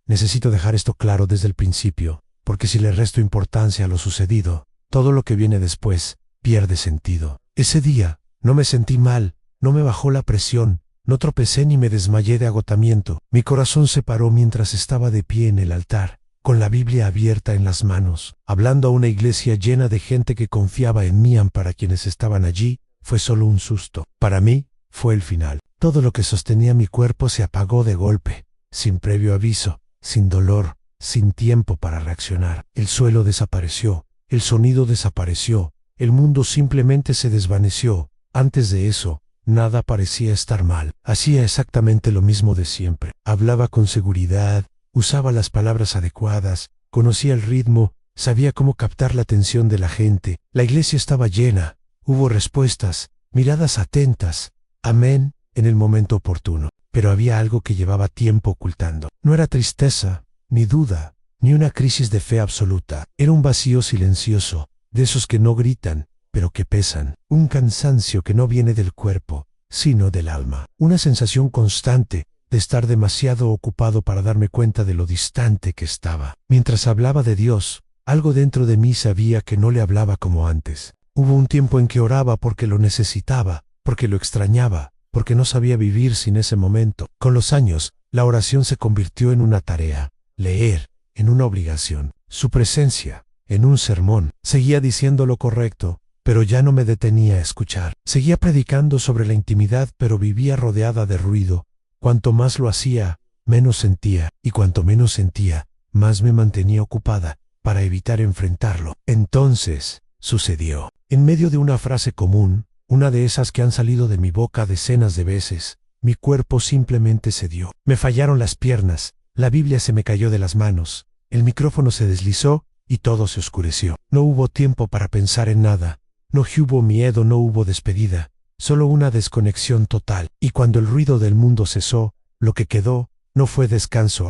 necesito dejar esto claro desde el principio, porque si le resto importancia a lo sucedido, todo lo que viene después pierde sentido. Ese día no me sentí mal, no me bajó la presión, no tropecé ni me desmayé de agotamiento. Mi corazón se paró mientras estaba de pie en el altar, con la Biblia abierta en las manos, hablando a una iglesia llena de gente que confiaba en mí. Para quienes estaban allí, fue solo un susto. Para mí, fue el final. Todo lo que sostenía mi cuerpo se apagó de golpe, sin previo aviso, sin dolor, sin tiempo para reaccionar. El suelo desapareció, el sonido desapareció, el mundo simplemente se desvaneció. Antes de eso, nada parecía estar mal. Hacía exactamente lo mismo de siempre. Hablaba con seguridad, usaba las palabras adecuadas, conocía el ritmo, sabía cómo captar la atención de la gente. La iglesia estaba llena, hubo respuestas, miradas atentas, amén, en el momento oportuno. Pero había algo que llevaba tiempo ocultando. No era tristeza, ni duda, ni una crisis de fe absoluta. Era un vacío silencioso, de esos que no gritan, pero que pesan. Un cansancio que no viene del cuerpo, sino del alma. Una sensación constante de estar demasiado ocupado para darme cuenta de lo distante que estaba. Mientras hablaba de Dios, algo dentro de mí sabía que no le hablaba como antes. Hubo un tiempo en que oraba porque lo necesitaba, porque lo extrañaba, porque no sabía vivir sin ese momento. Con los años, la oración se convirtió en una tarea, leer, en una obligación, su presencia, en un sermón. Seguía diciendo lo correcto, pero ya no me detenía a escuchar. Seguía predicando sobre la intimidad, pero vivía rodeada de ruido. Cuanto más lo hacía, menos sentía, y cuanto menos sentía, más me mantenía ocupada, para evitar enfrentarlo. Entonces, sucedió. En medio de una frase común, una de esas que han salido de mi boca decenas de veces, mi cuerpo simplemente cedió. Me fallaron las piernas, la Biblia se me cayó de las manos, el micrófono se deslizó, y todo se oscureció. No hubo tiempo para pensar en nada, no hubo miedo, no hubo despedida, solo una desconexión total. Y cuando el ruido del mundo cesó, lo que quedó no fue descanso,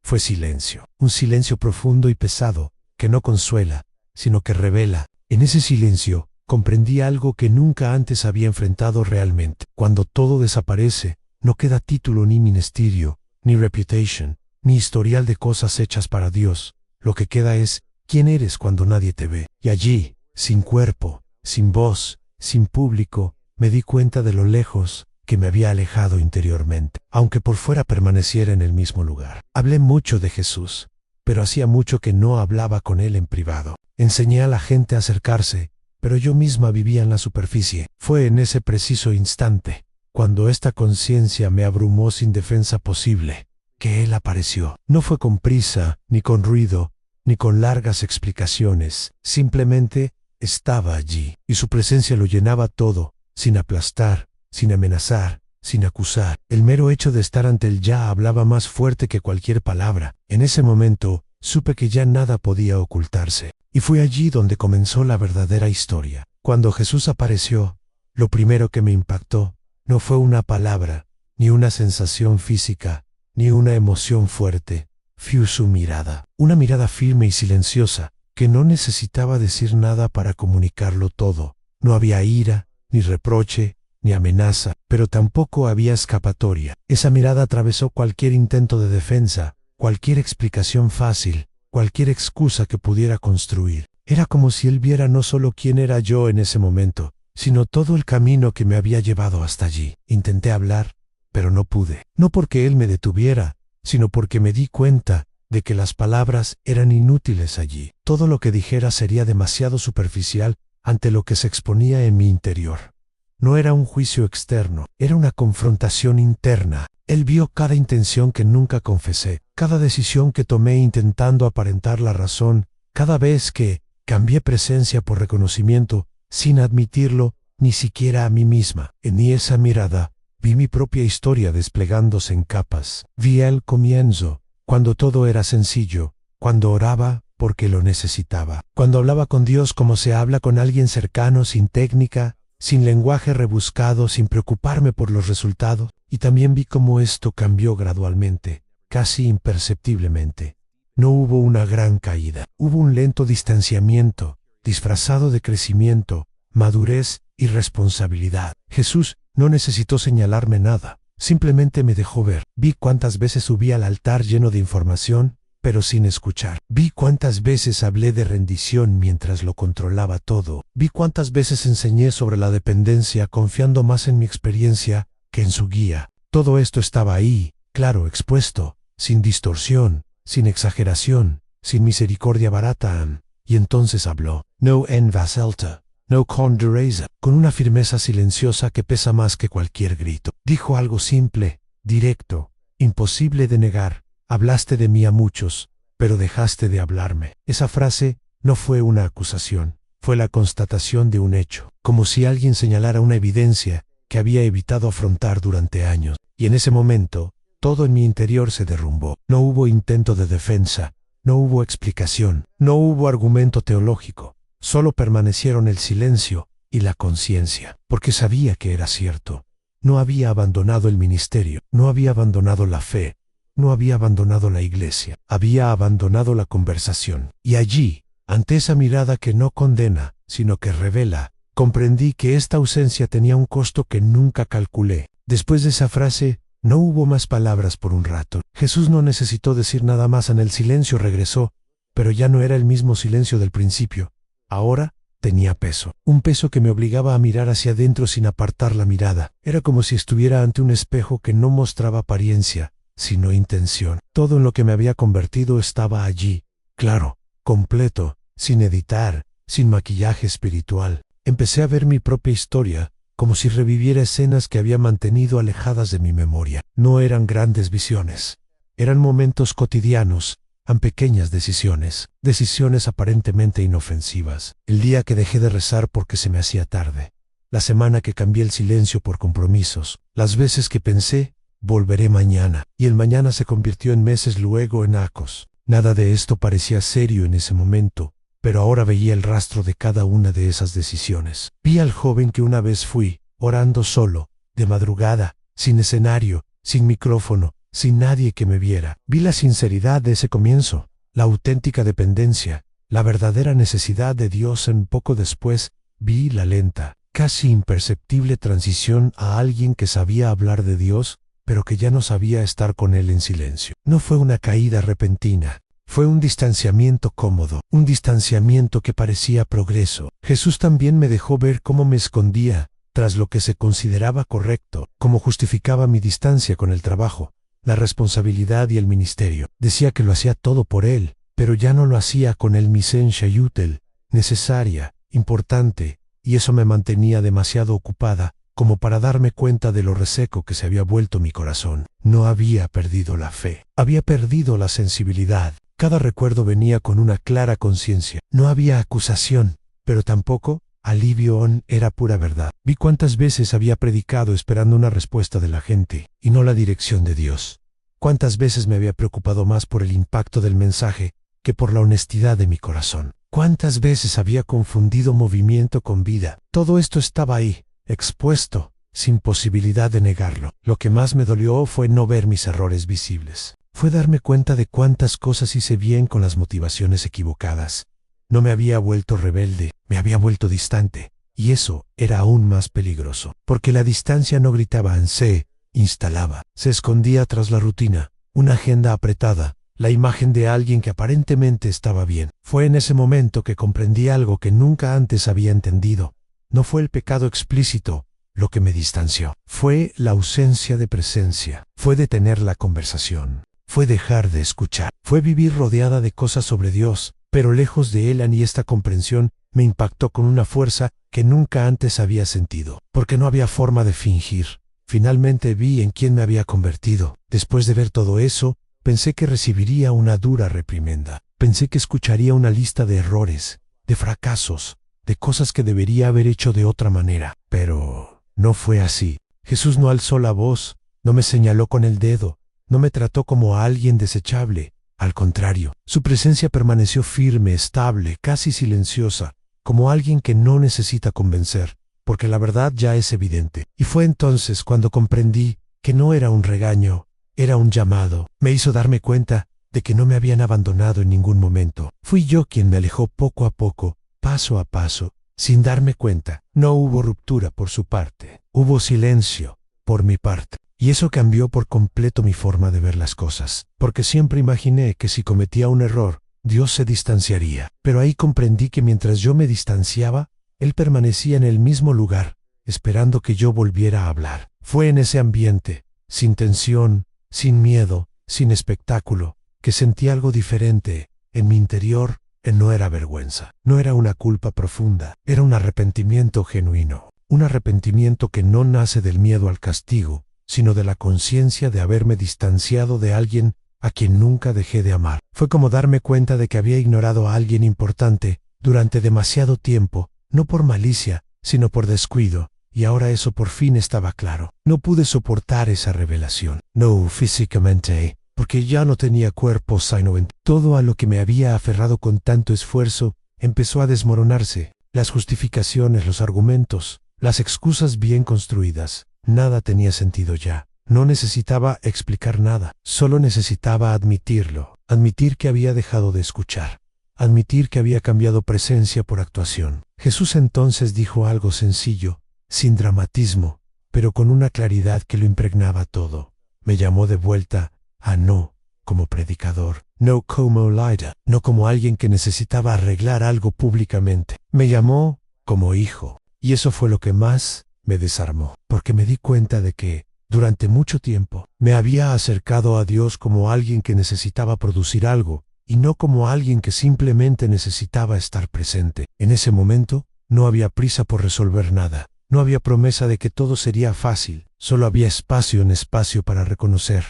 fue silencio. Un silencio profundo y pesado, que no consuela, sino que revela. En ese silencio, comprendí algo que nunca antes había enfrentado realmente. Cuando todo desaparece, no queda título ni ministerio, ni reputation, ni historial de cosas hechas para Dios. Lo que queda es quién eres cuando nadie te ve. Y allí, sin cuerpo, sin voz, sin público, me di cuenta de lo lejos que me había alejado interiormente, aunque por fuera permaneciera en el mismo lugar. Hablé mucho de Jesús, pero hacía mucho que no hablaba con él en privado. Enseñé a la gente a acercarse, pero yo misma vivía en la superficie. Fue en ese preciso instante, cuando esta conciencia me abrumó sin defensa posible, que él apareció. No fue con prisa, ni con ruido, ni con largas explicaciones. Simplemente estaba allí, y su presencia lo llenaba todo, sin aplastar, sin amenazar, sin acusar. El mero hecho de estar ante él ya hablaba más fuerte que cualquier palabra. En ese momento, supe que ya nada podía ocultarse. Y fue allí donde comenzó la verdadera historia. Cuando Jesús apareció, lo primero que me impactó no fue una palabra, ni una sensación física, ni una emoción fuerte. Fue su mirada. Una mirada firme y silenciosa, que no necesitaba decir nada para comunicarlo todo. No había ira, ni reproche, ni amenaza, pero tampoco había escapatoria. Esa mirada atravesó cualquier intento de defensa, cualquier explicación fácil, cualquier excusa que pudiera construir. Era como si él viera no solo quién era yo en ese momento, sino todo el camino que me había llevado hasta allí. Intenté hablar, pero no pude. No porque él me detuviera, sino porque me di cuenta de que las palabras eran inútiles allí. Todo lo que dijera sería demasiado superficial ante lo que se exponía en mi interior. No era un juicio externo, era una confrontación interna. Él vio cada intención que nunca confesé, cada decisión que tomé intentando aparentar la razón, cada vez que cambié presencia por reconocimiento, sin admitirlo ni siquiera a mí misma. En esa mirada, vi mi propia historia desplegándose en capas. Vi el comienzo, cuando todo era sencillo, cuando oraba porque lo necesitaba, cuando hablaba con Dios como se habla con alguien cercano, sin técnica, sin lenguaje rebuscado, sin preocuparme por los resultados. Y también vi cómo esto cambió gradualmente, casi imperceptiblemente. No hubo una gran caída, hubo un lento distanciamiento, disfrazado de crecimiento, madurez y responsabilidad. Jesús no necesitó señalarme nada, simplemente me dejó ver. Vi cuántas veces subí al altar lleno de información, pero sin escuchar. Vi cuántas veces hablé de rendición mientras lo controlaba todo. Vi cuántas veces enseñé sobre la dependencia confiando más en mi experiencia que en su guía. Todo esto estaba ahí, claro, expuesto, sin distorsión, sin exageración, sin misericordia barata. Y entonces habló. No en vaselta, no con dureza, con una firmeza silenciosa que pesa más que cualquier grito. Dijo algo simple, directo, imposible de negar. Hablaste de mí a muchos, pero dejaste de hablarme. Esa frase no fue una acusación, fue la constatación de un hecho, como si alguien señalara una evidencia que había evitado afrontar durante años. Y en ese momento, todo en mi interior se derrumbó. No hubo intento de defensa, no hubo explicación, no hubo argumento teológico. Solo permanecieron el silencio y la conciencia, porque sabía que era cierto. No había abandonado el ministerio, no había abandonado la fe, no había abandonado la iglesia, había abandonado la conversación. Y allí, ante esa mirada que no condena, sino que revela, comprendí que esta ausencia tenía un costo que nunca calculé. Después de esa frase, no hubo más palabras por un rato. Jesús no necesitó decir nada más. En el silencio regresó, pero ya no era el mismo silencio del principio. Ahora tenía peso, un peso que me obligaba a mirar hacia adentro sin apartar la mirada. Era como si estuviera ante un espejo que no mostraba apariencia, sino intención. Todo en lo que me había convertido estaba allí, claro, completo, sin editar, sin maquillaje espiritual. Empecé a ver mi propia historia, como si reviviera escenas que había mantenido alejadas de mi memoria. No eran grandes visiones, eran momentos cotidianos, en pequeñas decisiones, decisiones aparentemente inofensivas. El día que dejé de rezar porque se me hacía tarde, la semana que cambié el silencio por compromisos, las veces que pensé, volveré mañana, y el mañana se convirtió en meses, luego en acos. Nada de esto parecía serio en ese momento, pero ahora veía el rastro de cada una de esas decisiones. Vi al joven que una vez fui, orando solo, de madrugada, sin escenario, sin micrófono, sin nadie que me viera. Vi la sinceridad de ese comienzo, la auténtica dependencia, la verdadera necesidad de Dios. En poco después, vi la lenta, casi imperceptible transición a alguien que sabía hablar de Dios, pero que ya no sabía estar con Él en silencio. No fue una caída repentina, fue un distanciamiento cómodo, un distanciamiento que parecía progreso. Jesús también me dejó ver cómo me escondía, tras lo que se consideraba correcto, cómo justificaba mi distancia con el trabajo, la responsabilidad y el ministerio. Decía que lo hacía todo por Él, pero ya no lo hacía con el misión útil, necesaria, importante, y eso me mantenía demasiado ocupada como para darme cuenta de lo reseco que se había vuelto mi corazón. No había perdido la fe, había perdido la sensibilidad. Cada recuerdo venía con una clara conciencia. No había acusación, pero tampoco alivio. Era pura verdad. Vi cuántas veces había predicado esperando una respuesta de la gente, y no la dirección de Dios. Cuántas veces me había preocupado más por el impacto del mensaje que por la honestidad de mi corazón. Cuántas veces había confundido movimiento con vida. Todo esto estaba ahí, expuesto, sin posibilidad de negarlo. Lo que más me dolió fue no ver mis errores visibles. Fue darme cuenta de cuántas cosas hice bien con las motivaciones equivocadas. No me había vuelto rebelde, me había vuelto distante. Y eso era aún más peligroso, porque la distancia no gritaba, se instalaba. Se escondía tras la rutina, una agenda apretada, la imagen de alguien que aparentemente estaba bien. Fue en ese momento que comprendí algo que nunca antes había entendido. No fue el pecado explícito lo que me distanció. Fue la ausencia de presencia. Fue detener la conversación. Fue dejar de escuchar. Fue vivir rodeada de cosas sobre Dios, pero lejos de Él. Y esta comprensión me impactó con una fuerza que nunca antes había sentido, porque no había forma de fingir. Finalmente vi en quién me había convertido. Después de ver todo eso, pensé que recibiría una dura reprimenda. Pensé que escucharía una lista de errores, de fracasos, de cosas que debería haber hecho de otra manera. Pero no fue así. Jesús no alzó la voz, no me señaló con el dedo, no me trató como a alguien desechable. Al contrario, su presencia permaneció firme, estable, casi silenciosa, como alguien que no necesita convencer, porque la verdad ya es evidente. Y fue entonces cuando comprendí que no era un regaño, era un llamado. Me hizo darme cuenta de que no me habían abandonado en ningún momento. Fui yo quien me alejó poco a poco, paso a paso, sin darme cuenta. No hubo ruptura por su parte, hubo silencio por mi parte. Y eso cambió por completo mi forma de ver las cosas, porque siempre imaginé que si cometía un error, Dios se distanciaría. Pero ahí comprendí que mientras yo me distanciaba, Él permanecía en el mismo lugar, esperando que yo volviera a hablar. Fue en ese ambiente, sin tensión, sin miedo, sin espectáculo, que sentí algo diferente. En mi interior, no era vergüenza, no era una culpa profunda, era un arrepentimiento genuino. Un arrepentimiento que no nace del miedo al castigo, sino de la conciencia de haberme distanciado de alguien a quien nunca dejé de amar. Fue como darme cuenta de que había ignorado a alguien importante durante demasiado tiempo, no por malicia, sino por descuido, y ahora eso por fin estaba claro. No pude soportar esa revelación, no físicamente, porque ya no tenía cuerpo sino en todo a lo que me había aferrado con tanto esfuerzo empezó a desmoronarse. Las justificaciones, los argumentos, las excusas bien construidas, nada tenía sentido ya. No necesitaba explicar nada, solo necesitaba admitirlo, admitir que había dejado de escuchar, admitir que había cambiado presencia por actuación. Jesús entonces dijo algo sencillo, sin dramatismo, pero con una claridad que lo impregnaba todo. Me llamó de vuelta a no como predicador, no como líder, no como alguien que necesitaba arreglar algo públicamente. Me llamó como hijo, y eso fue lo que más me desarmó, porque me di cuenta de que, durante mucho tiempo, me había acercado a Dios como alguien que necesitaba producir algo, y no como alguien que simplemente necesitaba estar presente. En ese momento, no había prisa por resolver nada, no había promesa de que todo sería fácil, solo había espacio en espacio para reconocer,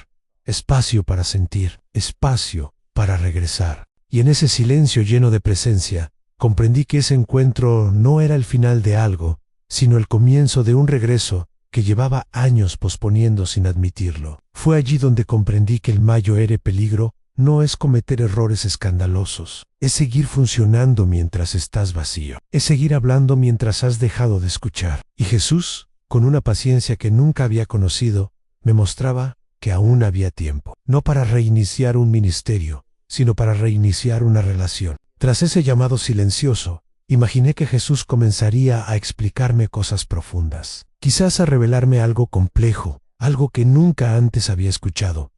espacio para sentir, espacio para regresar. Y en ese silencio lleno de presencia, comprendí que ese encuentro no era el final de algo, sino el comienzo de un regreso que llevaba años posponiendo sin admitirlo. Fue allí donde comprendí que el mayor peligro no es cometer errores escandalosos, es seguir funcionando mientras estás vacío, es seguir hablando mientras has dejado de escuchar. Y Jesús, con una paciencia que nunca había conocido, me mostraba que aún había tiempo, no para reiniciar un ministerio, sino para reiniciar una relación. Tras ese llamado silencioso, imaginé que Jesús comenzaría a explicarme cosas profundas, quizás a revelarme algo complejo, algo que nunca antes había escuchado.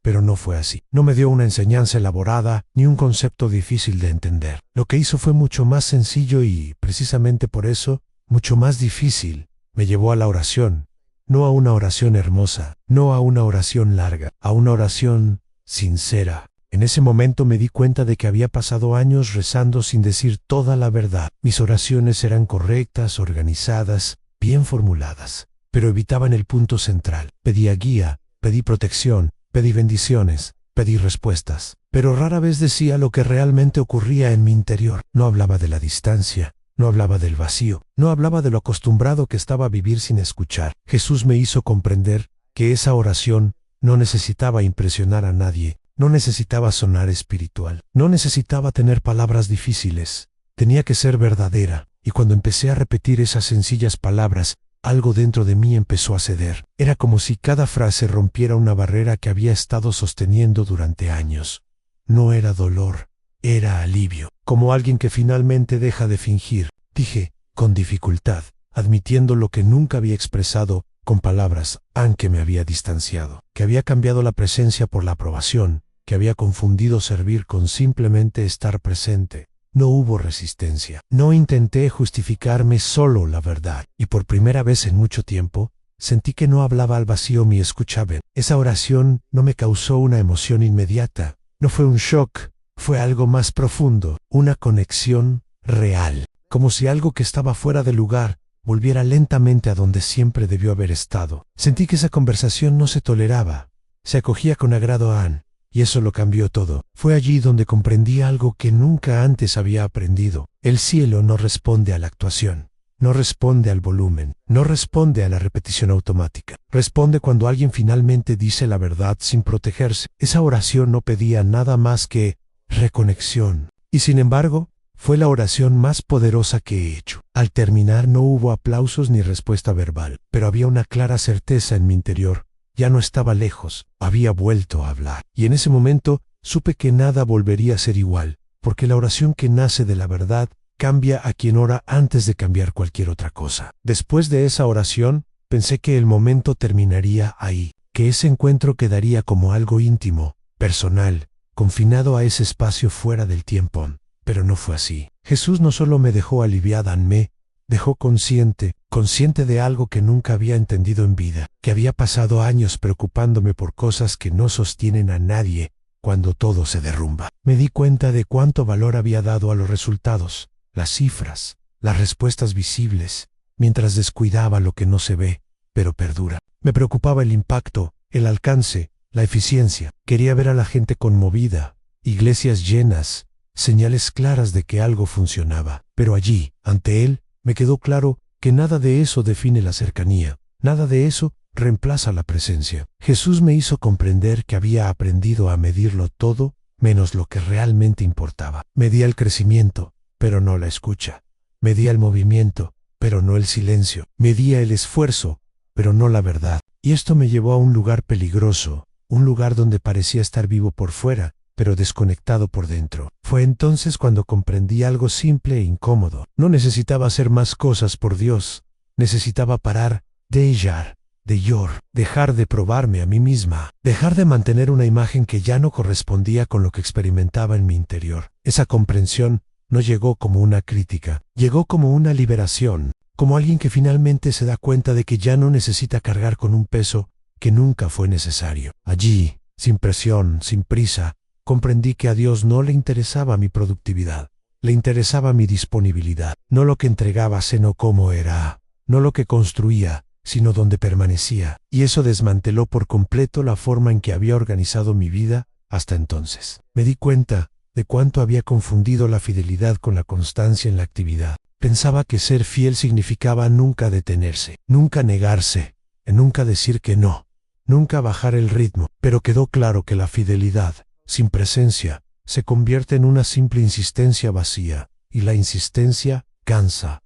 Pero no fue así. No me dio una enseñanza elaborada ni un concepto difícil de entender. Lo que hizo fue mucho más sencillo y, precisamente por eso, mucho más difícil. Me llevó a la oración, no a una oración hermosa, no a una oración larga, a una oración sincera. En ese momento me di cuenta de que había pasado años rezando sin decir toda la verdad. Mis oraciones eran correctas, organizadas, bien formuladas, pero evitaban el punto central. Pedía guía, pedí protección, pedí bendiciones, pedí respuestas, pero rara vez decía lo que realmente ocurría en mi interior. No hablaba de la distancia, no hablaba del vacío, no hablaba de lo acostumbrado que estaba a vivir sin escuchar. Jesús me hizo comprender que esa oración no necesitaba impresionar a nadie, no necesitaba sonar espiritual, no necesitaba tener palabras difíciles, tenía que ser verdadera. Y cuando empecé a repetir esas sencillas palabras, algo dentro de mí empezó a ceder. Era como si cada frase rompiera una barrera que había estado sosteniendo durante años. No era dolor, era alivio, como alguien que finalmente deja de fingir. Dije, con dificultad, admitiendo lo que nunca había expresado con palabras, aunque me había distanciado, que había cambiado la presencia por la aprobación, que había confundido servir con simplemente estar presente. No hubo resistencia. No intenté justificarme, solo la verdad. Y por primera vez en mucho tiempo, sentí que no hablaba al vacío ni escuchaba. Esa oración no me causó una emoción inmediata. No fue un shock, fue algo más profundo, una conexión real. Como si algo que estaba fuera de lugar volviera lentamente a donde siempre debió haber estado. Sentí que esa conversación no se toleraba. Se acogía con agrado a Anne. Y eso lo cambió todo. Fue allí donde comprendí algo que nunca antes había aprendido. El cielo no responde a la actuación, no responde al volumen, no responde a la repetición automática. Responde cuando alguien finalmente dice la verdad sin protegerse. Esa oración no pedía nada más que reconexión. Y sin embargo, fue la oración más poderosa que he hecho. Al terminar no hubo aplausos ni respuesta verbal, pero había una clara certeza en mi interior. Ya no estaba lejos, había vuelto a hablar. Y en ese momento supe que nada volvería a ser igual, porque la oración que nace de la verdad cambia a quien ora antes de cambiar cualquier otra cosa. Después de esa oración, Pensé que el momento terminaría ahí, que ese encuentro quedaría como algo íntimo, personal, confinado a ese espacio fuera del tiempo. Pero no fue así. Jesús no solo me dejó aliviada, me dejó consciente de algo que nunca había entendido en vida, que había pasado años preocupándome por cosas que no sostienen a nadie cuando todo se derrumba. Me di cuenta de cuánto valor había dado a los resultados, las cifras, las respuestas visibles, mientras descuidaba lo que no se ve, pero perdura. Me preocupaba el impacto, el alcance, la eficiencia. Quería ver a la gente conmovida, iglesias llenas, señales claras de que algo funcionaba. Pero allí, ante él, me quedó claro que nada de eso define la cercanía, nada de eso reemplaza la presencia. Jesús me hizo comprender que había aprendido a medirlo todo menos lo que realmente importaba. Medía el crecimiento, pero no la escucha. Medía el movimiento, pero no el silencio. Medía el esfuerzo, pero no la verdad. Y esto me llevó a un lugar peligroso, un lugar donde parecía estar vivo por fuera, pero desconectado por dentro. Fue entonces cuando comprendí algo simple e incómodo. No necesitaba hacer más cosas por Dios. Necesitaba parar de dejar de probarme a mí misma, dejar de mantener una imagen que ya no correspondía con lo que experimentaba en mi interior. Esa comprensión no llegó como una crítica, llegó como una liberación, como alguien que finalmente se da cuenta de que ya no necesita cargar con un peso que nunca fue necesario. Allí, sin presión, sin prisa, comprendí que a Dios no le interesaba mi productividad, le interesaba mi disponibilidad, no lo que entregaba sino cómo era, no lo que construía, sino donde permanecía, y eso desmanteló por completo la forma en que había organizado mi vida hasta entonces. Me di cuenta de cuánto había confundido la fidelidad con la constancia en la actividad. Pensaba que ser fiel significaba nunca detenerse, nunca negarse, nunca decir que no, nunca bajar el ritmo, pero quedó claro que la fidelidad, sin presencia, se convierte en una simple insistencia vacía, y la insistencia cansa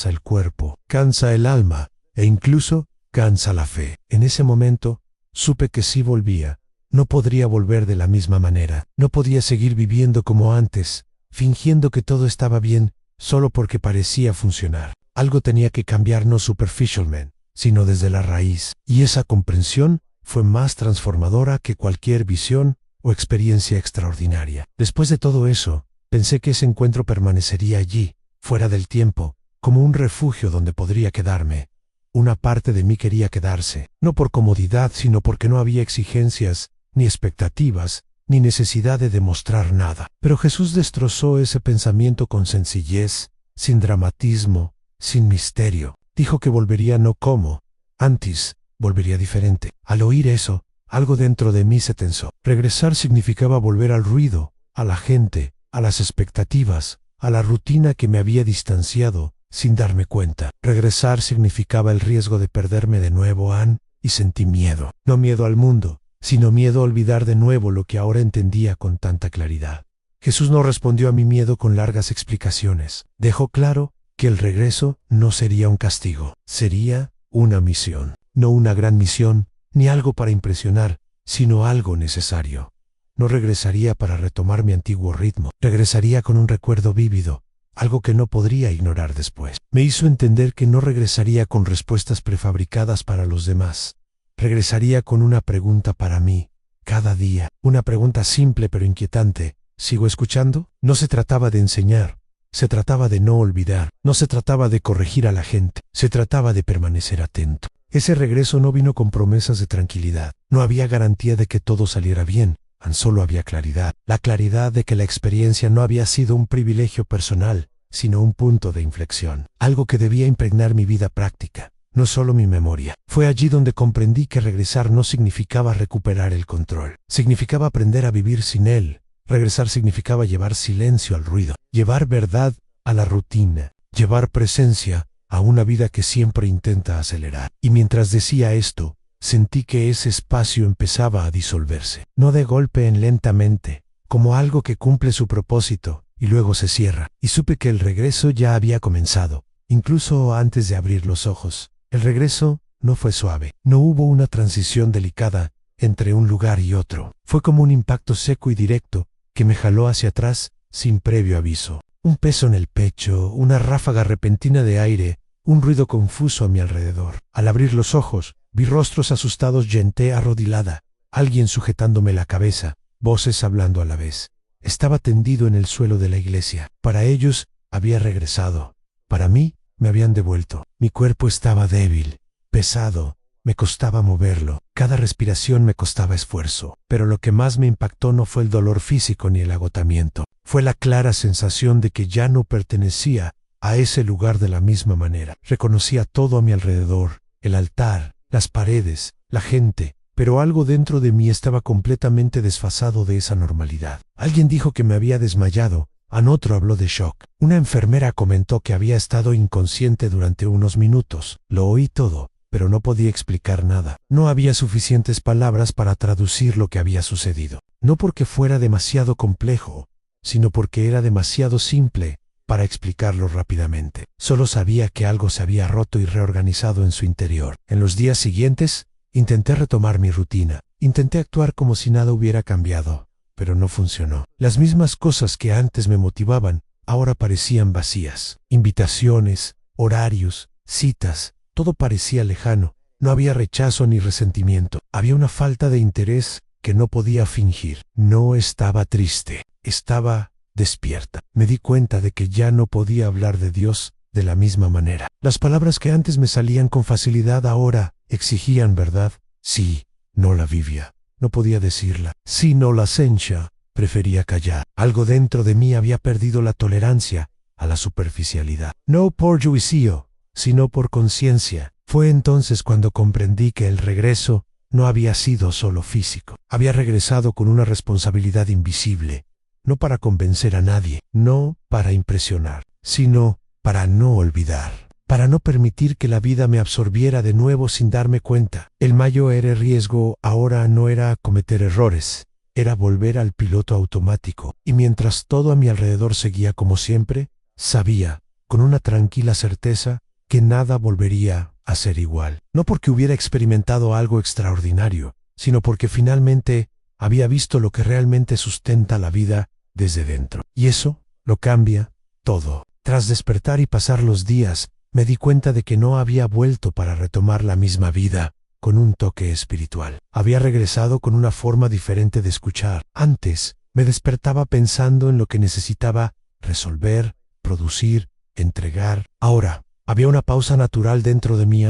el cuerpo, cansa el alma, e incluso cansa la fe. En ese momento, supe que si volvía, no podría volver de la misma manera. No podía seguir viviendo como antes, fingiendo que todo estaba bien, solo porque parecía funcionar. Algo tenía que cambiar no superficialmente, sino desde la raíz. Y esa comprensión fue más transformadora que cualquier visión o experiencia extraordinaria. Después de todo eso, pensé que ese encuentro permanecería allí, fuera del tiempo, como un refugio donde podría quedarme. Una parte de mí quería quedarse, no por comodidad, sino porque no había exigencias, ni expectativas, ni necesidad de demostrar nada. Pero Jesús destrozó ese pensamiento con sencillez, sin dramatismo, sin misterio. Dijo que volvería no como antes, volvería diferente. Al oír eso, algo dentro de mí se tensó. Regresar significaba volver al ruido, a la gente, a las expectativas, a la rutina que me había distanciado, sin darme cuenta. Regresar significaba el riesgo de perderme de nuevo, y sentí miedo. No miedo al mundo, sino miedo a olvidar de nuevo lo que ahora entendía con tanta claridad. Jesús no respondió a mi miedo con largas explicaciones. Dejó claro que el regreso no sería un castigo, sería una misión. No una gran misión, ni algo para impresionar, sino algo necesario. No regresaría para retomar mi antiguo ritmo, regresaría con un recuerdo vívido, algo que no podría ignorar después. Me hizo entender que no regresaría con respuestas prefabricadas para los demás. Regresaría con una pregunta para mí, cada día. Una pregunta simple pero inquietante. ¿Sigo escuchando? No se trataba de enseñar. Se trataba de no olvidar. No se trataba de corregir a la gente. Se trataba de permanecer atento. Ese regreso no vino con promesas de tranquilidad. No había garantía de que todo saliera bien. Tan solo había claridad. La claridad de que la experiencia no había sido un privilegio personal, sino un punto de inflexión. Algo que debía impregnar mi vida práctica, no solo mi memoria. Fue allí donde comprendí que regresar no significaba recuperar el control. Significaba aprender a vivir sin él. Regresar significaba llevar silencio al ruido, llevar verdad a la rutina, llevar presencia a una vida que siempre intenta acelerar. Y mientras decía esto, sentí que ese espacio empezaba a disolverse, no de golpe lentamente, como algo que cumple su propósito y luego se cierra. Y supe que el regreso ya había comenzado, incluso antes de abrir los ojos. El regreso no fue suave, no hubo una transición delicada entre un lugar y otro. Fue como un impacto seco y directo que me jaló hacia atrás sin previo aviso. Un peso en el pecho, una ráfaga repentina de aire, un ruido confuso a mi alrededor. Al abrir los ojos, vi rostros asustados, gente arrodillada, alguien sujetándome la cabeza, voces hablando a la vez. Estaba tendido en el suelo de la iglesia. Para ellos, había regresado. Para mí, me habían devuelto. Mi cuerpo estaba débil, pesado, me costaba moverlo. Cada respiración me costaba esfuerzo. Pero lo que más me impactó no fue el dolor físico ni el agotamiento. Fue la clara sensación de que ya no pertenecía a ese lugar de la misma manera. Reconocía todo a mi alrededor, el altar, las paredes, la gente, pero algo dentro de mí estaba completamente desfasado de esa normalidad. Alguien dijo que me había desmayado, otro habló de shock. Una enfermera comentó que había estado inconsciente durante unos minutos. Lo oí todo, pero no podía explicar nada. No había suficientes palabras para traducir lo que había sucedido. No porque fuera demasiado complejo, sino porque era demasiado simple para explicarlo rápidamente. Solo sabía que algo se había roto y reorganizado en su interior. En los días siguientes, intenté retomar mi rutina. Intenté actuar como si nada hubiera cambiado, pero no funcionó. Las mismas cosas que antes me motivaban, ahora parecían vacías. Invitaciones, horarios, citas, todo parecía lejano. No había rechazo ni resentimiento. Había una falta de interés que no podía fingir. No estaba triste, estaba despierta. Me di cuenta de que ya no podía hablar de Dios de la misma manera. Las palabras que antes me salían con facilidad ahora exigían verdad. Sí, no la vivía. No podía decirla. Sí, no la sencha. Prefería callar. Algo dentro de mí había perdido la tolerancia a la superficialidad. No por juicio, sino por conciencia. Fue entonces cuando comprendí que el regreso no había sido solo físico. Había regresado con una responsabilidad invisible. No para convencer a nadie, no para impresionar, sino para no olvidar, para no permitir que la vida me absorbiera de nuevo sin darme cuenta. El mayor riesgo ahora no era cometer errores, era volver al piloto automático. Y mientras todo a mi alrededor seguía como siempre, sabía, con una tranquila certeza, que nada volvería a ser igual. No porque hubiera experimentado algo extraordinario, sino porque finalmente había visto lo que realmente sustenta la vida desde dentro. Y eso lo cambia todo. Tras despertar y pasar los días, me di cuenta de que no había vuelto para retomar la misma vida con un toque espiritual. Había regresado con una forma diferente de escuchar. Antes, me despertaba pensando en lo que necesitaba resolver, producir, entregar. Ahora, había una pausa natural dentro de mí,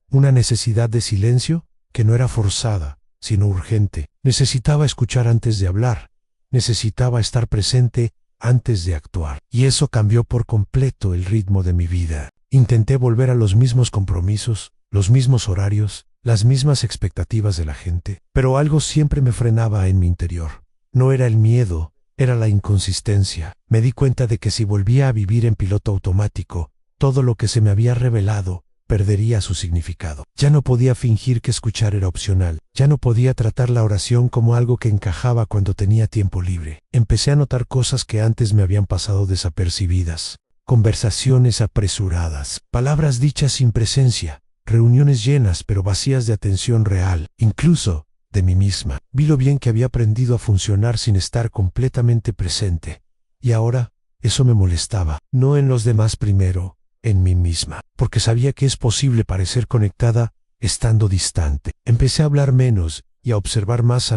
una necesidad de silencio que no era forzada, sino urgente. Necesitaba escuchar antes de hablar. Necesitaba estar presente antes de actuar. Y eso cambió por completo el ritmo de mi vida. Intenté volver a los mismos compromisos, los mismos horarios, las mismas expectativas de la gente, pero algo siempre me frenaba en mi interior. No era el miedo, era la inconsistencia. Me di cuenta de que si volvía a vivir en piloto automático, todo lo que se me había revelado perdería su significado. Ya no podía fingir que escuchar era opcional. Ya no podía tratar la oración como algo que encajaba cuando tenía tiempo libre. Empecé a notar cosas que antes me habían pasado desapercibidas. Conversaciones apresuradas, palabras dichas sin presencia, reuniones llenas pero vacías de atención real, incluso de mí misma. Vi lo bien que había aprendido a funcionar sin estar completamente presente. Y ahora, eso me molestaba. No en los demás primero, en mí misma, porque sabía que es posible parecer conectada estando distante. Empecé a hablar menos y a observar más,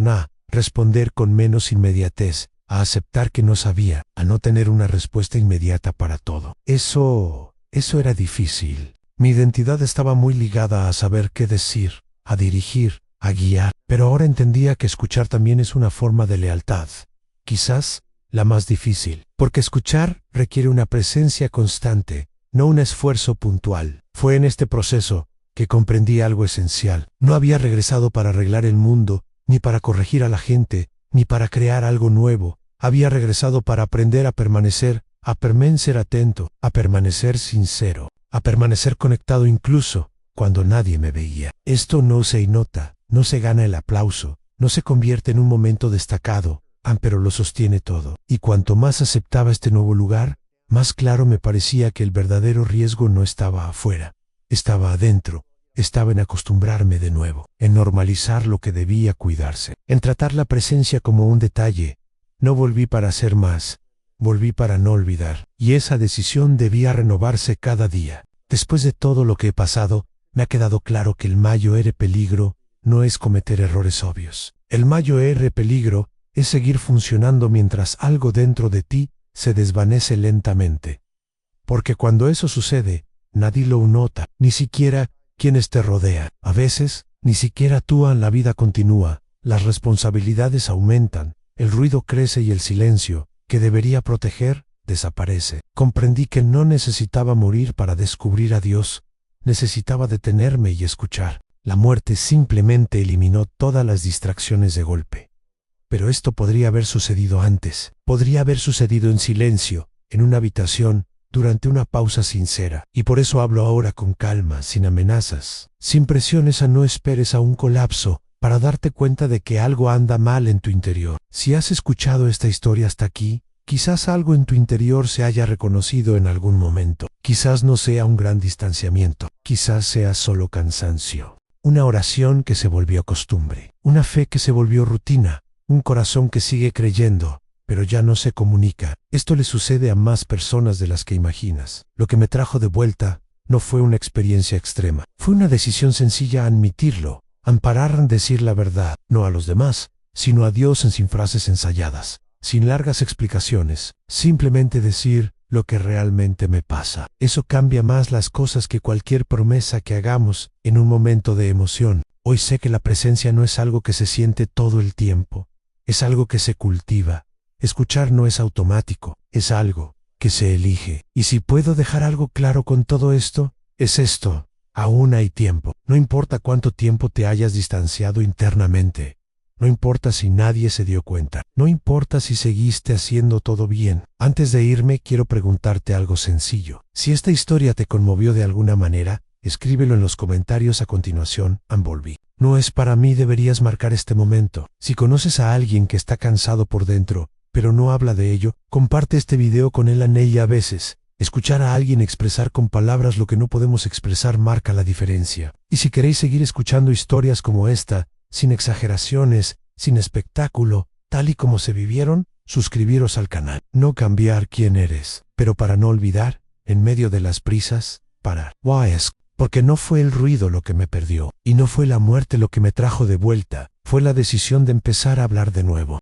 responder con menos inmediatez, a aceptar que no sabía, a no tener una respuesta inmediata para todo. Eso era difícil. Mi identidad estaba muy ligada a saber qué decir, a dirigir, a guiar, pero ahora entendía que escuchar también es una forma de lealtad. Quizás la más difícil, porque escuchar requiere una presencia constante, no un esfuerzo puntual. Fue en este proceso que comprendí algo esencial. No había regresado para arreglar el mundo, ni para corregir a la gente, ni para crear algo nuevo. Había regresado para aprender a permanecer atento, a permanecer sincero, a permanecer conectado incluso cuando nadie me veía. Esto no se nota, no se gana el aplauso, no se convierte en un momento destacado, pero lo sostiene todo. Y cuanto más aceptaba este nuevo lugar, más claro me parecía que el verdadero riesgo no estaba afuera, estaba adentro, estaba en acostumbrarme de nuevo, en normalizar lo que debía cuidarse, en tratar la presencia como un detalle. No volví para hacer más, volví para no olvidar, y esa decisión debía renovarse cada día. Después de todo lo que he pasado, me ha quedado claro que el mayor peligro no es cometer errores obvios. El mayor peligro es seguir funcionando mientras algo dentro de ti se desvanece lentamente. Porque cuando eso sucede, nadie lo nota, ni siquiera quienes te rodean. A veces, ni siquiera la vida continúa, las responsabilidades aumentan, el ruido crece y el silencio, que debería proteger, desaparece. Comprendí que no necesitaba morir para descubrir a Dios, necesitaba detenerme y escuchar. La muerte simplemente eliminó todas las distracciones de golpe. Pero esto podría haber sucedido antes, podría haber sucedido en silencio, en una habitación, durante una pausa sincera. Y por eso hablo ahora con calma, sin amenazas, sin presiones a no esperes a un colapso, para darte cuenta de que algo anda mal en tu interior. Si has escuchado esta historia hasta aquí, quizás algo en tu interior se haya reconocido en algún momento. Quizás no sea un gran distanciamiento, quizás sea solo cansancio. Una oración que se volvió costumbre, una fe que se volvió rutina, un corazón que sigue creyendo, pero ya no se comunica. Esto le sucede a más personas de las que imaginas. Lo que me trajo de vuelta no fue una experiencia extrema, fue una decisión sencilla: admitirlo, amparar, decir la verdad, no a los demás, sino a Dios, sin frases ensayadas, sin largas explicaciones, simplemente decir lo que realmente me pasa. Eso cambia más las cosas que cualquier promesa que hagamos en un momento de emoción. Hoy sé que la presencia no es algo que se siente todo el tiempo, es algo que se cultiva. Escuchar no es automático, es algo que se elige. Y si puedo dejar algo claro con todo esto, es esto: aún hay tiempo. No importa cuánto tiempo te hayas distanciado internamente. No importa si nadie se dio cuenta. No importa si seguiste haciendo todo bien. Antes de irme, quiero preguntarte algo sencillo. Si esta historia te conmovió de alguna manera, escríbelo en los comentarios a continuación. Volví. No es para mí, deberías marcar este momento. Si conoces a alguien que está cansado por dentro, pero no habla de ello, comparte este video con él. A veces, escuchar a alguien expresar con palabras lo que no podemos expresar marca la diferencia. Y si queréis seguir escuchando historias como esta, sin exageraciones, sin espectáculo, tal y como se vivieron, suscribiros al canal. No cambiar quién eres, pero para no olvidar, en medio de las prisas, parar. Porque no fue el ruido lo que me perdió, y no fue la muerte lo que me trajo de vuelta, fue la decisión de empezar a hablar de nuevo.